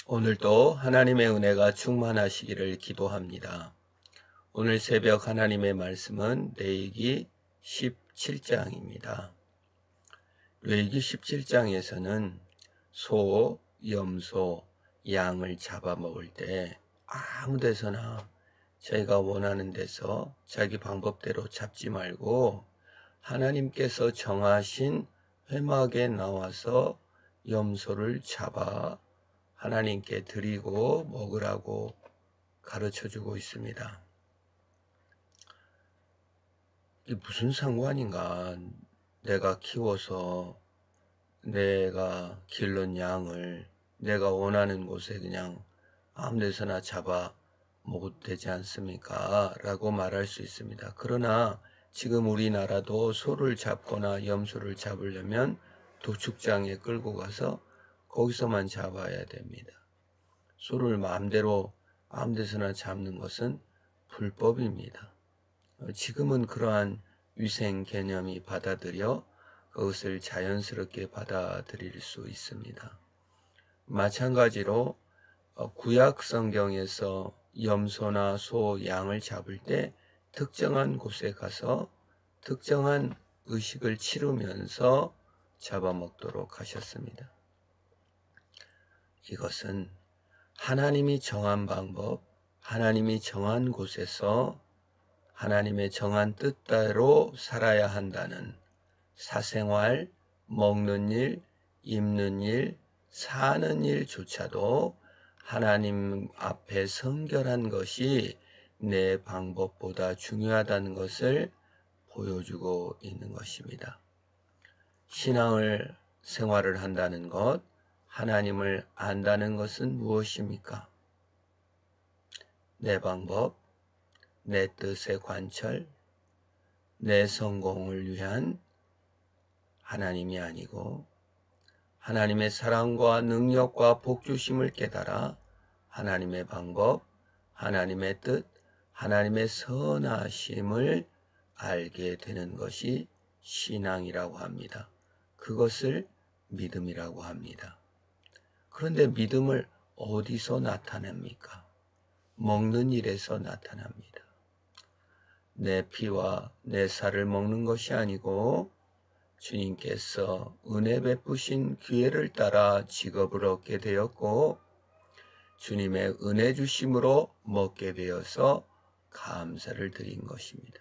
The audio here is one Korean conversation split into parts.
오늘도 하나님의 은혜가 충만하시기를 기도합니다. 오늘 새벽 하나님의 말씀은 레위기 17장입니다. 레위기 17장에서는 소, 염소, 양을 잡아먹을 때 아무 데서나 자기가 원하는 데서 자기 방법대로 잡지 말고 하나님께서 정하신 회막에 나와서 염소를 잡아 하나님께 드리고 먹으라고 가르쳐주고 있습니다. 이게 무슨 상관인가? 내가 키워서 내가 기른 양을 내가 원하는 곳에 그냥 아무 데서나 잡아 먹어도 되지 않습니까? 라고 말할 수 있습니다. 그러나 지금 우리나라도 소를 잡거나 염소를 잡으려면 도축장에 끌고 가서 거기서만 잡아야 됩니다. 소를 마음대로 아무 데서나 잡는 것은 불법입니다. 지금은 그러한 위생 개념이 받아들여 그것을 자연스럽게 받아들일 수 있습니다. 마찬가지로 구약 성경에서 염소나 소, 양을 잡을 때 특정한 곳에 가서 특정한 의식을 치르면서 잡아먹도록 하셨습니다. 이것은 하나님이 정한 방법, 하나님이 정한 곳에서 하나님의 정한 뜻대로 살아야 한다는 사생활, 먹는 일, 입는 일, 사는 일조차도 하나님 앞에 성결한 것이 내 방법보다 중요하다는 것을 보여주고 있는 것입니다. 신앙을 생활을 한다는 것, 하나님을 안다는 것은 무엇입니까? 내 방법, 내 뜻의 관철, 내 성공을 위한 하나님이 아니고 하나님의 사랑과 능력과 복주심을 깨달아 하나님의 방법, 하나님의 뜻, 하나님의 선하심을 알게 되는 것이 신앙이라고 합니다. 그것을 믿음이라고 합니다. 그런데 믿음을 어디서 나타냅니까? 먹는 일에서 나타납니다. 내 피와 내 살을 먹는 것이 아니고 주님께서 은혜 베푸신 기회를 따라 직업을 얻게 되었고 주님의 은혜 주심으로 먹게 되어서 감사를 드린 것입니다.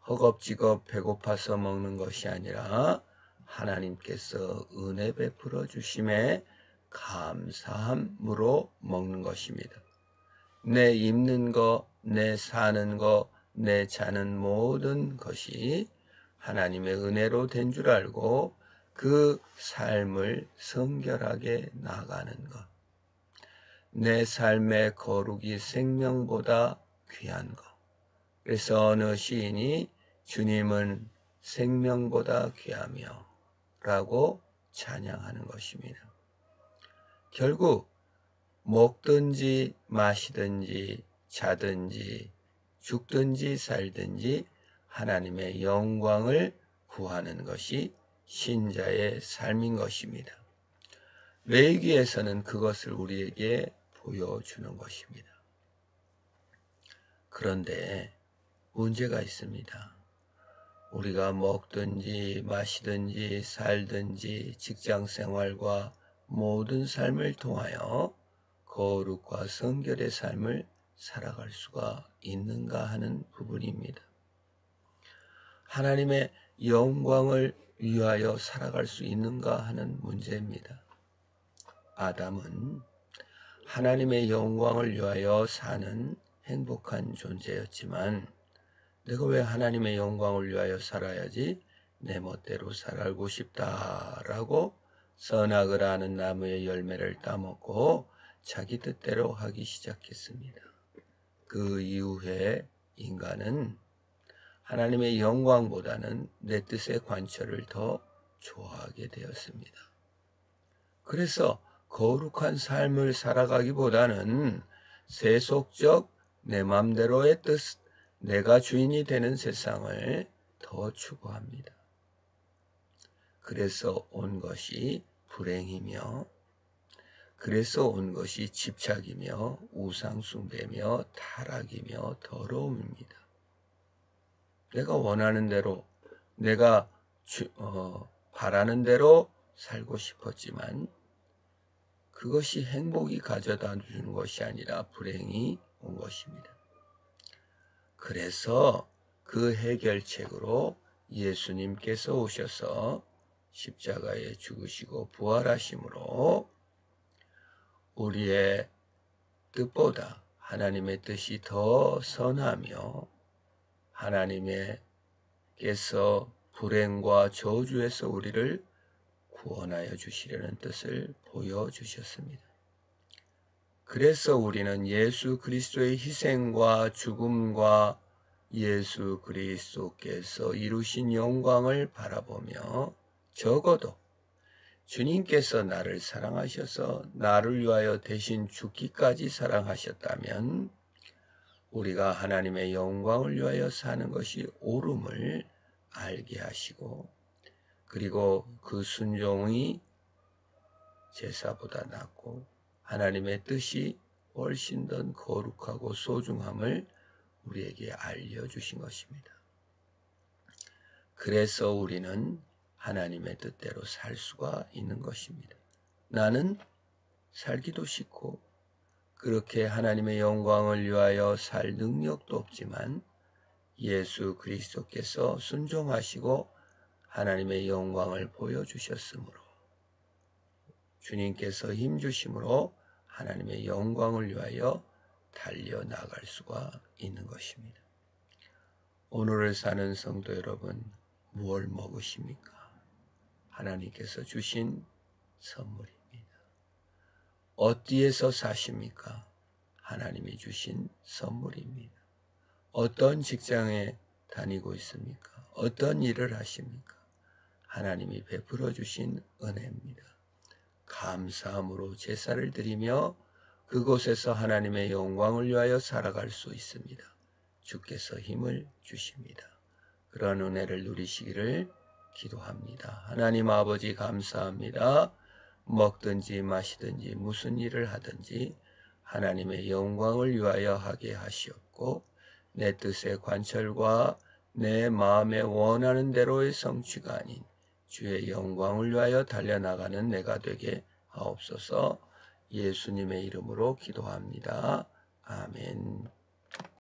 허겁지겁 배고파서 먹는 것이 아니라 하나님께서 은혜 베풀어 주심에 감사함으로 먹는 것입니다. 내 입는 것, 내 사는 것, 내 자는 모든 것이 하나님의 은혜로 된 줄 알고 그 삶을 성결하게 나가는 것. 내 삶의 거룩이 생명보다 귀한 것. 그래서 어느 시인이 주님은 생명보다 귀하며 라고 찬양하는 것입니다. 결국 먹든지 마시든지 자든지 죽든지 살든지 하나님의 영광을 구하는 것이 신자의 삶인 것입니다. 레위기에서는 그것을 우리에게 보여주는 것입니다. 그런데 문제가 있습니다. 우리가 먹든지 마시든지 살든지 직장생활과 모든 삶을 통하여 거룩과 성결의 삶을 살아갈 수가 있는가 하는 부분입니다. 하나님의 영광을 위하여 살아갈 수 있는가 하는 문제입니다. 아담은 하나님의 영광을 위하여 사는 행복한 존재였지만 내가 왜 하나님의 영광을 위하여 살아야지 내 멋대로 살고 싶다라고 선악을 아는 나무의 열매를 따먹고 자기 뜻대로 하기 시작했습니다. 그 이후에 인간은 하나님의 영광보다는 내 뜻의 관철을 더 좋아하게 되었습니다. 그래서 거룩한 삶을 살아가기보다는 세속적 내 맘대로의 뜻, 내가 주인이 되는 세상을 더 추구합니다. 그래서 온 것이 불행이며 그래서 온 것이 집착이며 우상숭배며 타락이며 더러움입니다. 내가 원하는 대로, 내가 바라는 대로 살고 싶었지만 그것이 행복이 가져다 주는 것이 아니라 불행이 온 것입니다. 그래서 그 해결책으로 예수님께서 오셔서 십자가에 죽으시고 부활하심으로 우리의 뜻보다 하나님의 뜻이 더 선하며 하나님께서 불행과 저주에서 우리를 구원하여 주시려는 뜻을 보여주셨습니다. 그래서 우리는 예수 그리스도의 희생과 죽음과 예수 그리스도께서 이루신 영광을 바라보며 적어도 주님께서 나를 사랑하셔서 나를 위하여 대신 죽기까지 사랑하셨다면 우리가 하나님의 영광을 위하여 사는 것이 옳음을 알게 하시고, 그리고 그 순종이 제사보다 낫고 하나님의 뜻이 훨씬 더 거룩하고 소중함을 우리에게 알려주신 것입니다. 그래서 우리는 하나님의 뜻대로 살 수가 있는 것입니다. 나는 살기도 싫고 그렇게 하나님의 영광을 위하여 살 능력도 없지만 예수 그리스도께서 순종하시고 하나님의 영광을 보여주셨으므로, 주님께서 힘주심으로 하나님의 영광을 위하여 달려나갈 수가 있는 것입니다. 오늘을 사는 성도 여러분, 무엇을 먹으십니까? 하나님께서 주신 선물입니다. 어디에서 사십니까? 하나님이 주신 선물입니다. 어떤 직장에 다니고 있습니까? 어떤 일을 하십니까? 하나님이 베풀어 주신 은혜입니다. 감사함으로 제사를 드리며 그곳에서 하나님의 영광을 위하여 살아갈 수 있습니다. 주께서 힘을 주십니다. 그런 은혜를 누리시기를 기도합니다. 하나님 아버지 감사합니다. 먹든지 마시든지 무슨 일을 하든지 하나님의 영광을 위하여 하게 하시었고, 내 뜻의 관철과 내 마음에 원하는 대로의 성취가 아닌 주의 영광을 위하여 달려나가는 내가 되게 하옵소서. 예수님의 이름으로 기도합니다. 아멘.